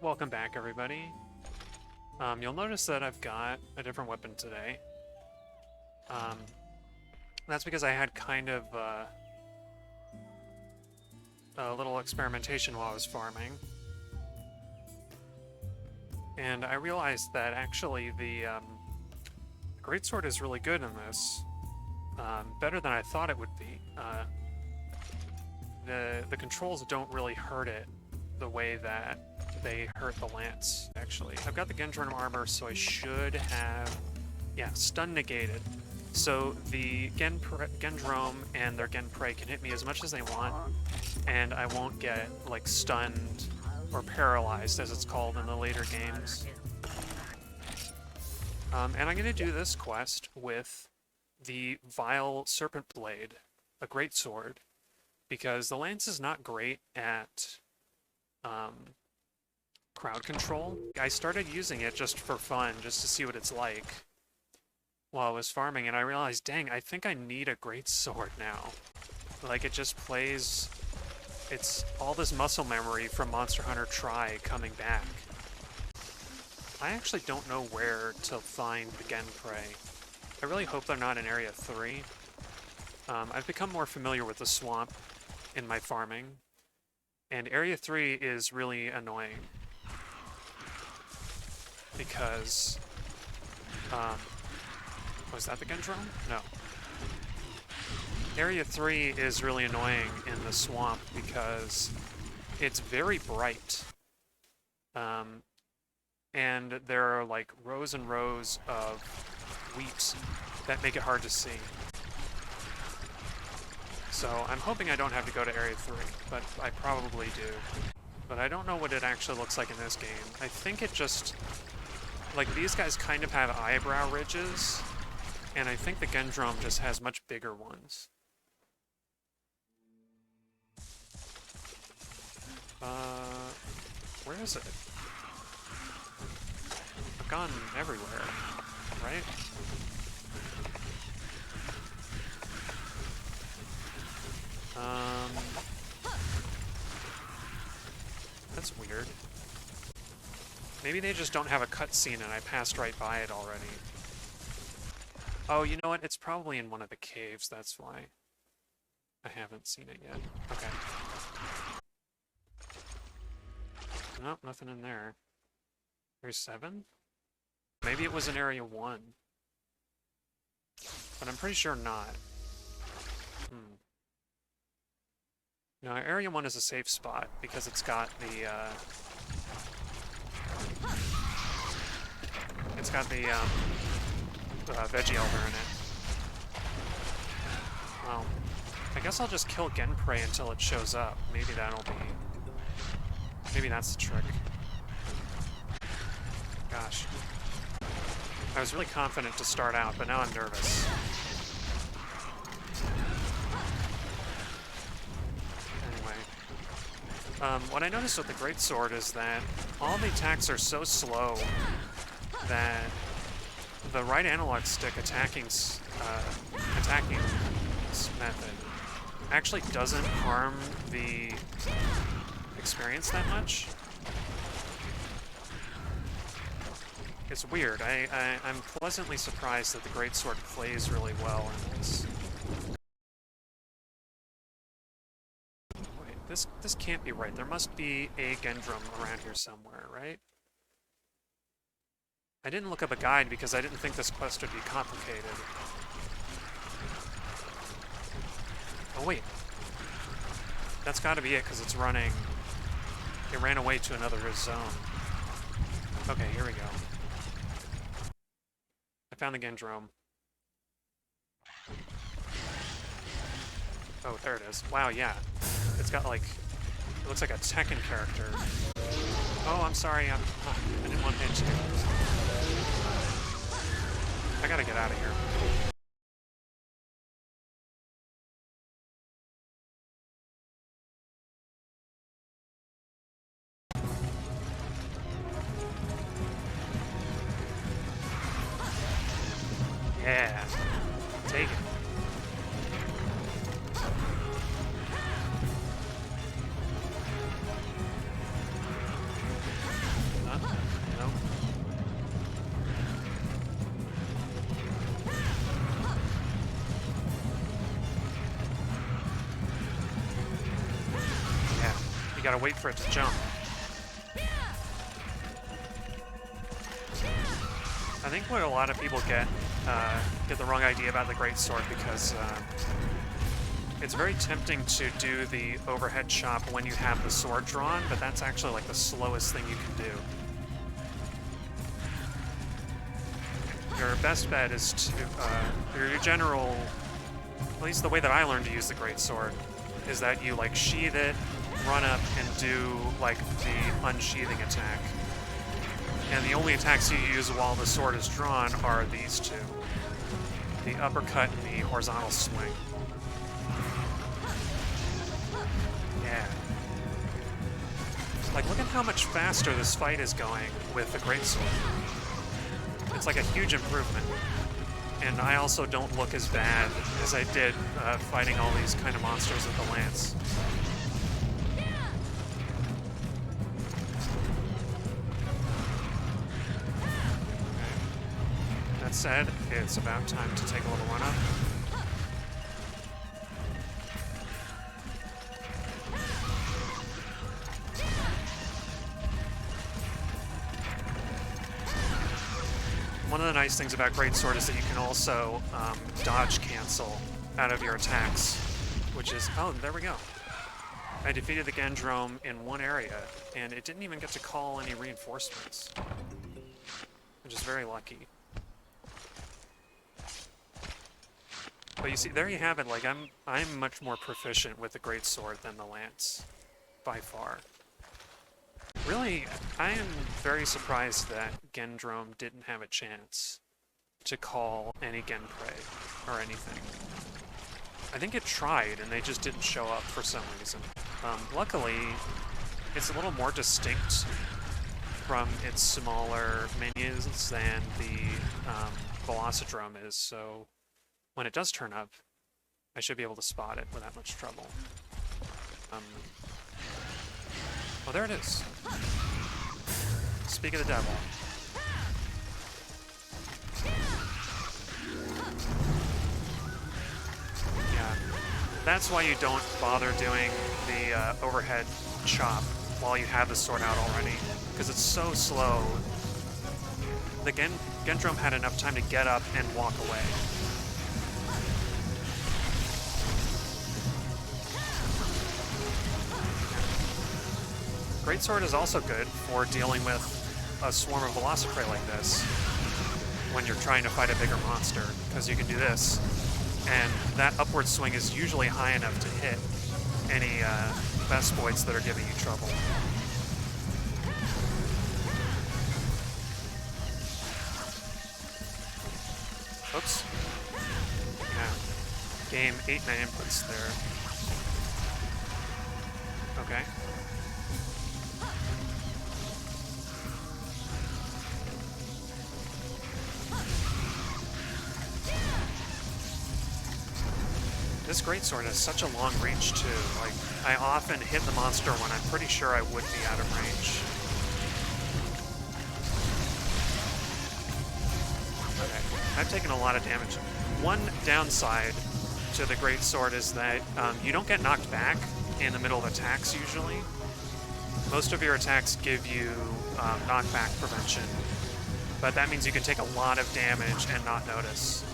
Welcome back, everybody. You'll notice that I've got a different weapon today. That's because I had kind of a little experimentation while I was farming. And I realized that actually the Greatsword is really good in this. Better than I thought it would be. The controls don't really hurt it the way that they hurt the lance, actually. I've got the Gendrome armor, so I should have... Yeah, stun negated. So the Gendrome and their genprey can hit me as much as they want, and I won't get, like, stunned or paralyzed, as it's called in the later games. And I'm going to do this quest with the Vile Serpent Blade, a Greatsword, because the lance is not great at crowd control. I started using it just for fun, just to see what it's like while I was farming, and I realized, dang, I think I need a Greatsword now. Like, it just plays... It's all this muscle memory from Monster Hunter Tri coming back. I actually don't know where to find the genprey. I really hope they're not in Area 3. I've become more familiar with the swamp in my farming, and Area 3 is really annoying. Because... was that the Gendrome? No. Area 3 is really annoying in the swamp because it's very bright. And there are like rows and rows of weeps that make it hard to see. So I'm hoping I don't have to go to Area 3, but I probably do. But I don't know what it actually looks like in this game. I think it just... Like, these guys kind of have eyebrow ridges, and I think the Gendrome just has much bigger ones. Where is it? I've gone everywhere, right? That's weird. Maybe they just don't have a cutscene and I passed right by it already. Oh, you know what? It's probably in one of the caves, that's why. I haven't seen it yet. Okay. Nope, nothing in there. There's 7? Maybe it was in Area 1. But I'm pretty sure not. No, Area 1 is a safe spot because it's got the, Veggie Elder in it. Well, I guess I'll just kill Genprey until it shows up. Maybe that'll be... Maybe that's the trick. Gosh. I was really confident to start out, but now I'm nervous. Anyway. What I noticed with the Greatsword is that all the attacks are so slow that the right analog stick attacking method actually doesn't harm the experience that much. It's weird. I'm pleasantly surprised that the Greatsword plays really well in this. Wait, this can't be right. There must be a Gendrome around here somewhere, right? I didn't look up a guide because I didn't think this quest would be complicated. Oh wait. That's gotta be it because it's running... It ran away to another zone. Okay, here we go. I found the Gendrome. Oh, there it is. Wow, yeah. It's got like... It looks like a Tekken character. Oh, I'm sorry. I didn't want to hit you. I gotta get out of here. Yeah. Take it. gotta wait for it to jump. I think what a lot of people get the wrong idea about the Greatsword, because it's very tempting to do the overhead chop when you have the sword drawn, but that's actually like the slowest thing you can do. Your best bet is to, your general, at least the way that I learned to use the Greatsword, is that you like sheath it, run up, and do like the unsheathing attack. And the only attacks you use while the sword is drawn are these two. The uppercut and the horizontal swing. Yeah. Like, look at how much faster this fight is going with the Greatsword. It's like a huge improvement. And I also don't look as bad as I did fighting all these kind of monsters with the lance. That said, it's about time to take a little run up. One of the nice things about Greatsword is that you can also dodge cancel out of your attacks, which is, oh, there we go. I defeated the Gendrome in one area, and it didn't even get to call any reinforcements, which is very lucky. But you see, there you have it. Like, I'm much more proficient with the Greatsword than the lance, by far. Really, I am very surprised that Gendrome didn't have a chance to call any genprey or anything. I think it tried, and they just didn't show up for some reason. Luckily, it's a little more distinct from its smaller minions than the Velocidrome is, so when it does turn up, I should be able to spot it without much trouble. Oh, there it is. Speak of the devil. Yeah. That's why you don't bother doing the overhead chop while you have the sword out already, because it's so slow. The Gendrome had enough time to get up and walk away. Greatsword is also good for dealing with a swarm of Velociprey like this when you're trying to fight a bigger monster, because you can do this, and that upward swing is usually high enough to hit any Vespoids that are giving you trouble. Oops. Yeah. Game 8 9 inputs there. Okay. This Greatsword has such a long reach, too. Like, I often hit the monster when I'm pretty sure I would be out of range. Okay, I've taken a lot of damage. One downside to the Greatsword is that you don't get knocked back in the middle of attacks, usually. Most of your attacks give you knockback prevention, but that means you can take a lot of damage and not notice.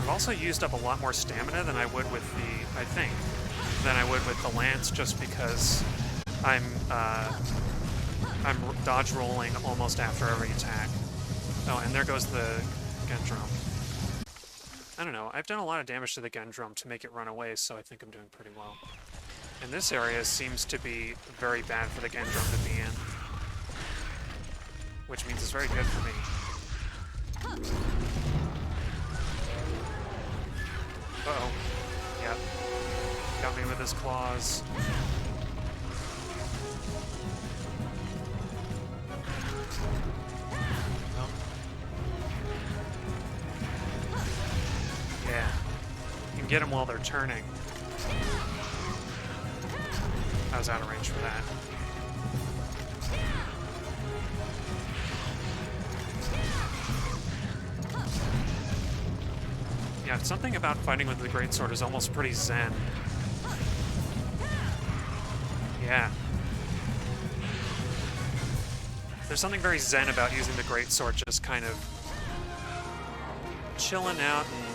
I've also used up a lot more stamina than I would with the, I think, than I would with the lance, just because I'm dodge rolling almost after every attack. Oh, and there goes the Gendrome. I don't know, I've done a lot of damage to the Gendrome to make it run away, so I think I'm doing pretty well. And this area seems to be very bad for the Gendrome to be in, which means it's very good for me. Uh-oh. Yep. Got me with his claws. Oh. Yeah. You can get them while they're turning. I was out of range for that. Yeah, something about fighting with the Greatsword is almost pretty zen. Yeah. There's something very zen about using the Greatsword, just kind of chilling out and